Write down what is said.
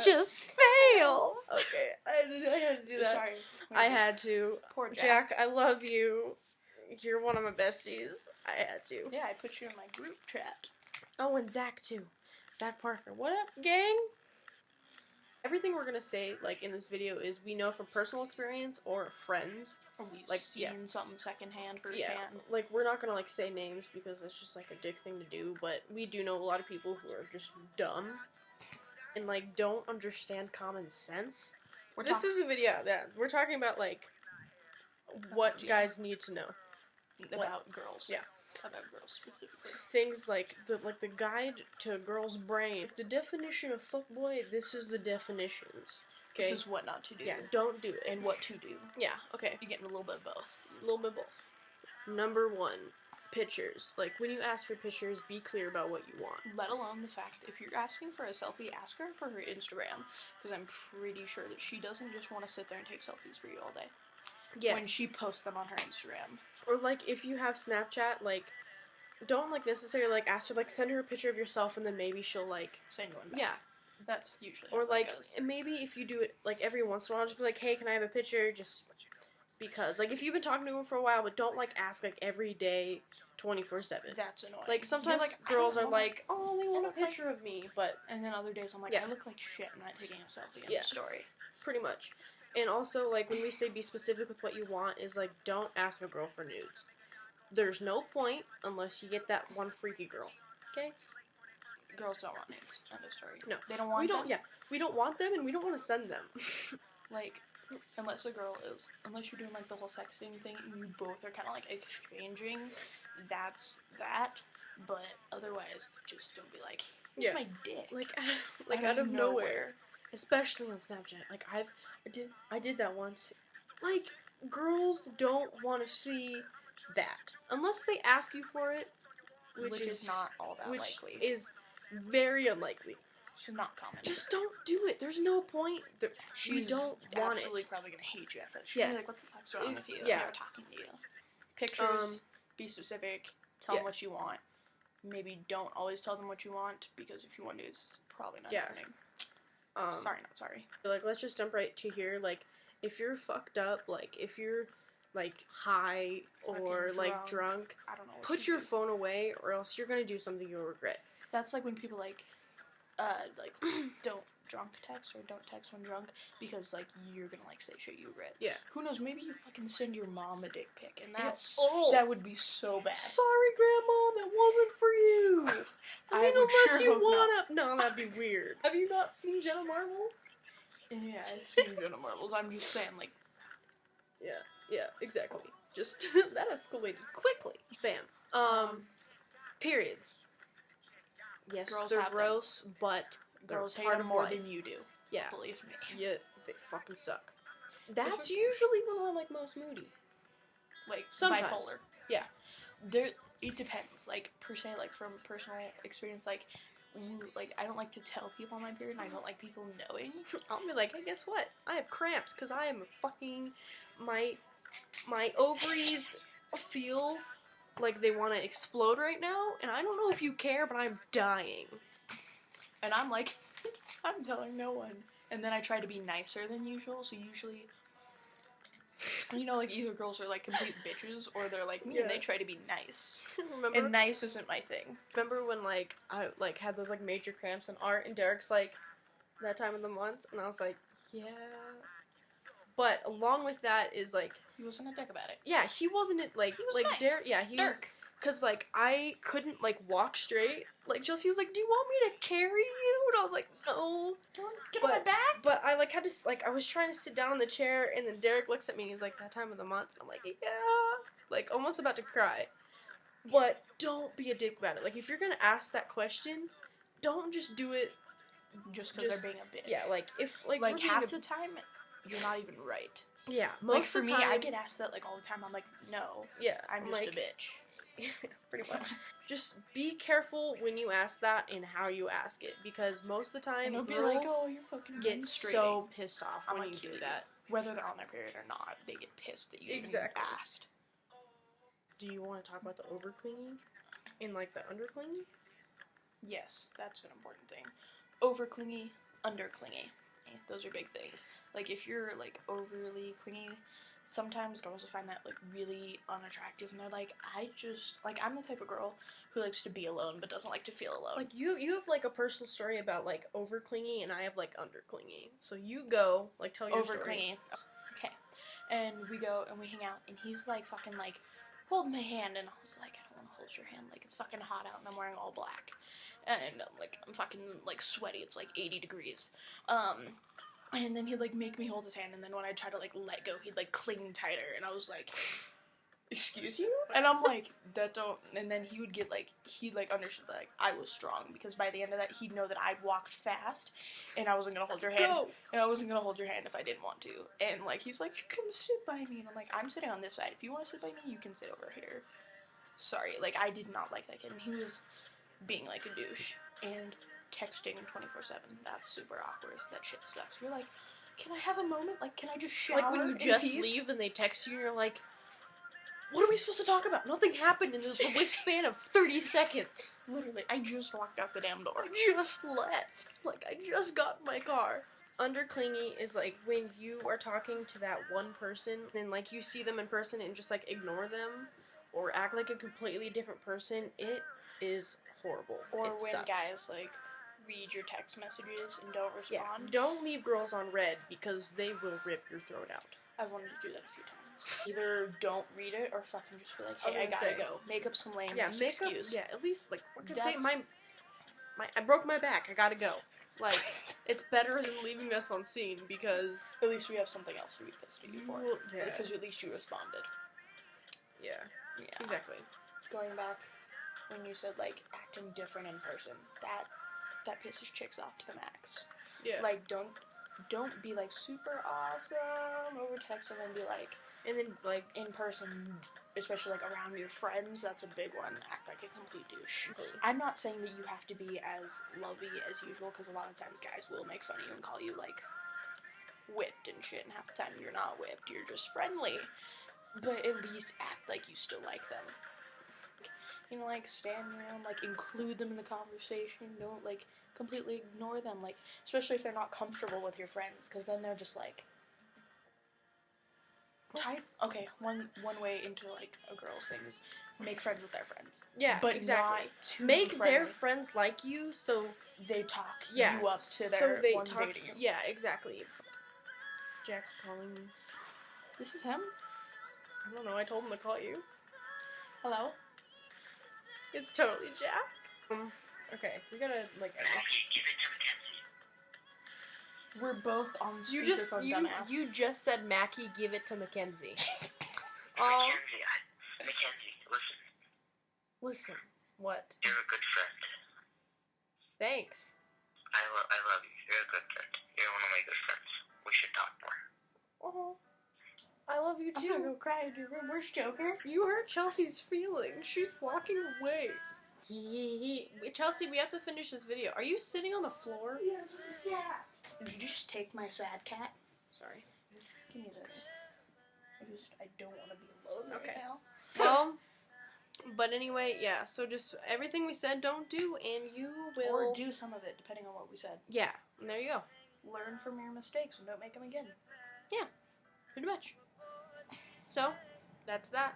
just fail. Okay, I had to do that. Sorry. I had to. Poor Jack. Jack, I love you. You're one of my besties. I had to. Yeah, I put you in my group chat. Oh, and Zach, too. Zach Parker. What up, gang? Everything we're gonna say, like, in this video is we know from personal experience or friends. Or we've like, seen something secondhand firsthand. Yeah, like, we're not gonna, like, say names because it's just, like, a dick thing to do, but we do know a lot of people who are just dumb and, like, don't understand common sense. This is a video that we're talking about, like, what guys need to know. About girls. Yeah. About girls specifically. Things like the guide to a girl's brain. The definition of fuckboy, this is the definitions. Okay? This is what not to do. Yeah, don't do it. And what to do. Yeah, okay. You're getting a little bit of both. A little bit of both. Number 1, pictures. Like, when you ask for pictures, be clear about what you want. Let alone the fact, if you're asking for a selfie, ask her for her Instagram. Because I'm pretty sure that she doesn't just want to sit there and take selfies for you all day. Yes. When she posts them on her Instagram. Or, like, if you have Snapchat, like, don't, like, necessarily, like, ask her, like, send her a picture of yourself and then maybe she'll, like... Send you one back. Yeah. That's usually Or, how like, it goes. maybe if you do it, like, every once in a while, just be like, hey, can I have a picture? Just because. Like, if you've been talking to him for a while, but don't, like, ask, like, every day, 24/7. That's annoying. Like, sometimes like, girls are like, oh, they want a look picture of me, but... And then other days I'm like, Yeah. I look like shit, I'm not taking a selfie in Yeah. the story. Pretty much. And also, like, when we say be specific with what you want, is, like, don't ask a girl for nudes. There's no point unless you get that one freaky girl. Okay? Girls don't want nudes. End of story. No. They don't want them. Yeah. We don't want them and we don't want to send them. Like, unless you're doing, like, the whole sexting thing, and you both are kind of, like, exchanging, that's that. But otherwise, just don't be like, here's my dick. Like out of nowhere. Especially on Snapchat. Like, I did that once. Like, girls don't want to see that. Unless they ask you for it, which is not all that likely. Which is very unlikely. Should not comment. Just don't do it. There's no point. We don't want it. She's probably gonna hate you after that. She's Yeah. like, what the fuck's wrong with you? Yeah. I'm never talking to you. Pictures, be specific, tell them what you want. Maybe don't always tell them what you want, because if you want to, it's probably not happening. Sorry, not sorry. Like, let's just jump right to here. Like, if you're fucked up, like, if you're, like, high or, like, drunk, I don't know. Put your phone away, or else you're gonna do something you'll regret. That's like when people, like, don't drunk text or don't text when drunk, because, like, you're gonna, like, say shit you regret. Yeah. Who knows, maybe you fucking send your mom a dick pic, and that's, Oh. that would be so bad. Sorry, Grandma, that wasn't for you. I mean, unless you wanna. No, that'd be weird. Have you not seen Jenna Marbles? Yeah, I've seen Jenna Marbles. I'm just saying, like... Yeah, exactly. Just, that escalated quickly. Bam. Periods. Yes, Girls they're have gross, but girls hate part them of more life. than you do. Yeah. Believe me. Yeah, they fucking suck. That's usually when I'm, like, most moody. Like, Sometimes. bipolar. Yeah. It depends. Like, per se, like, from personal experience, like, I don't like to tell people my period, and I don't like people knowing. I'll be like, hey, guess what? I have cramps, because I am fucking... My ovaries feel like they want to explode right now, and I don't know if you care, but I'm dying. And I'm like, I'm telling no one. And then I try to be nicer than usual, so usually, you know, like, either girls are, like, complete bitches, or they're like me, and they try to be nice. Remember? And nice isn't my thing. Remember when, like, I, like, had those, like, major cramps in art, and Derek's like, that time of the month, and I was like, yeah. But along with that is, like... He wasn't a dick about it. Yeah, he wasn't, like... He was like, nice. Derek, yeah, he was... Because, like, I couldn't, like, walk straight. Like, Chelsea was like, do you want me to carry you? And I was like, no. Get on my back? But I, like, had to, like, I was trying to sit down in the chair, and then Derek looks at me, and he's like, that time of the month? I'm like, yeah. Like, almost about to cry. But don't be a dick about it. Like, if you're gonna ask that question, don't just do it... Just because they're being a bitch. Yeah, like, if, like half the time, you're not even right. Yeah, most of the time, I get asked that, like, all the time. I'm like, no. Yeah, I'm just a bitch. Pretty much. Just be careful when you ask that and how you ask it, because most of the time, girls be like, oh, you're fucking get so pissed off when you do that. Whether they're on their period or not, they get pissed that you even asked. Do you want to talk about the over-clingy and, like, the under-clingy? Yes, that's an important thing. Over-clingy, under clingy. Those are big things. Like, if you're, like, overly clingy, sometimes girls will find that, like, really unattractive, and they're like, I'm the type of girl who likes to be alone, but doesn't like to feel alone. Like, you have, like, a personal story about, like, over clingy, and I have, like, under clingy. So you go, like, tell your over story. clingy. Okay. And we go, and we hang out, and he's, like, fucking, like, hold my hand, and I was like, I don't want to hold your hand, like, it's fucking hot out, and I'm wearing all black. And, like, I'm fucking, like, sweaty, it's, like, 80 degrees. And then he'd, like, make me hold his hand, and then when I try to, like, let go, he'd, like, cling tighter, and I was like, excuse you? And I'm like, that don't, and then he would get, like, he'd, like, understood that, like, I was strong, because by the end of that, he'd know that I'd walked fast, and I wasn't gonna hold your hand, and I wasn't gonna hold your hand if I didn't want to, and, like, he's like, you can sit by me, and I'm like, I'm sitting on this side, if you want to sit by me, you can sit over here. Sorry, like, I did not like that kid, and he was being, like, a douche, and texting 24/7, that's super awkward, that shit sucks. You're like, can I have a moment? Like, can I just shower? Like, when you in just peace? leave and they text you, you're like, what are we supposed to talk about? Nothing happened in the span of 30 seconds. Literally, I just walked out the damn door. I just left. Like, I just got in my car. Under clingy is, like, when you are talking to that one person, and, like, you see them in person and just, like, ignore them, or act like a completely different person. It is horrible. Or it when sucks. guys, like, read your text messages and don't respond. Yeah, don't leave girls on red, because they will rip your throat out. I've wanted to do that a few times. Either don't read it, or fucking just be like, hey, I gotta go. Make up some lame excuse. At least, like, fucking say, I broke my back, I gotta go. Like, it's better than leaving us on scene, because... At least we have something else to be pissed at you for. Yeah. Because at least you responded. Yeah, exactly. Going back, when you said, like, acting different in person, that pisses chicks off to the max. Yeah. Like, don't be, like, super awesome over text, and then be, like... And then, like, in person, especially, like, around your friends, that's a big one. Act like a complete douche. Mm-hmm. I'm not saying that you have to be as lovey as usual, because a lot of times guys will make fun of you and call you, like, whipped and shit, and half the time you're not whipped, you're just friendly. But at least act like you still like them. You know, like, stand around, like, include them in the conversation, don't, like, completely ignore them, like, especially if they're not comfortable with your friends, because then they're just, like, okay, one way into, like, a girl's thing is make friends with their friends. Yeah, but exactly. Not too make friendly. their friends like you, so they talk you up to their so they one talk, dating you. Yeah, exactly. Jack's calling me. This is him? I don't know, I told him to call you. Hello? It's totally Jack. Okay, we gotta, like, end this. Give it to Mackenzie. We're both on speakerphone, dumbass. You just said, Mackie, give it to Mackenzie. Mackenzie, listen. Listen. What? You're a good friend. Thanks. I love you. You're a good friend. You're one of my good friends. We should talk more. Oh, I love you I'm too. gonna go cry in your room. Where's Joker? You hurt Chelsea's feelings. She's walking away. Chelsea, we have to finish this video. Are you sitting on the floor? Yes, yeah. Did you just take my sad cat? Sorry. Give me that. I don't want to be alone right now. Well, but anyway, yeah, so just everything we said, don't do, and you will... Or do some of it, depending on what we said. Yeah, and there you go. Learn from your mistakes and don't make them again. Yeah, pretty much. So, that's that.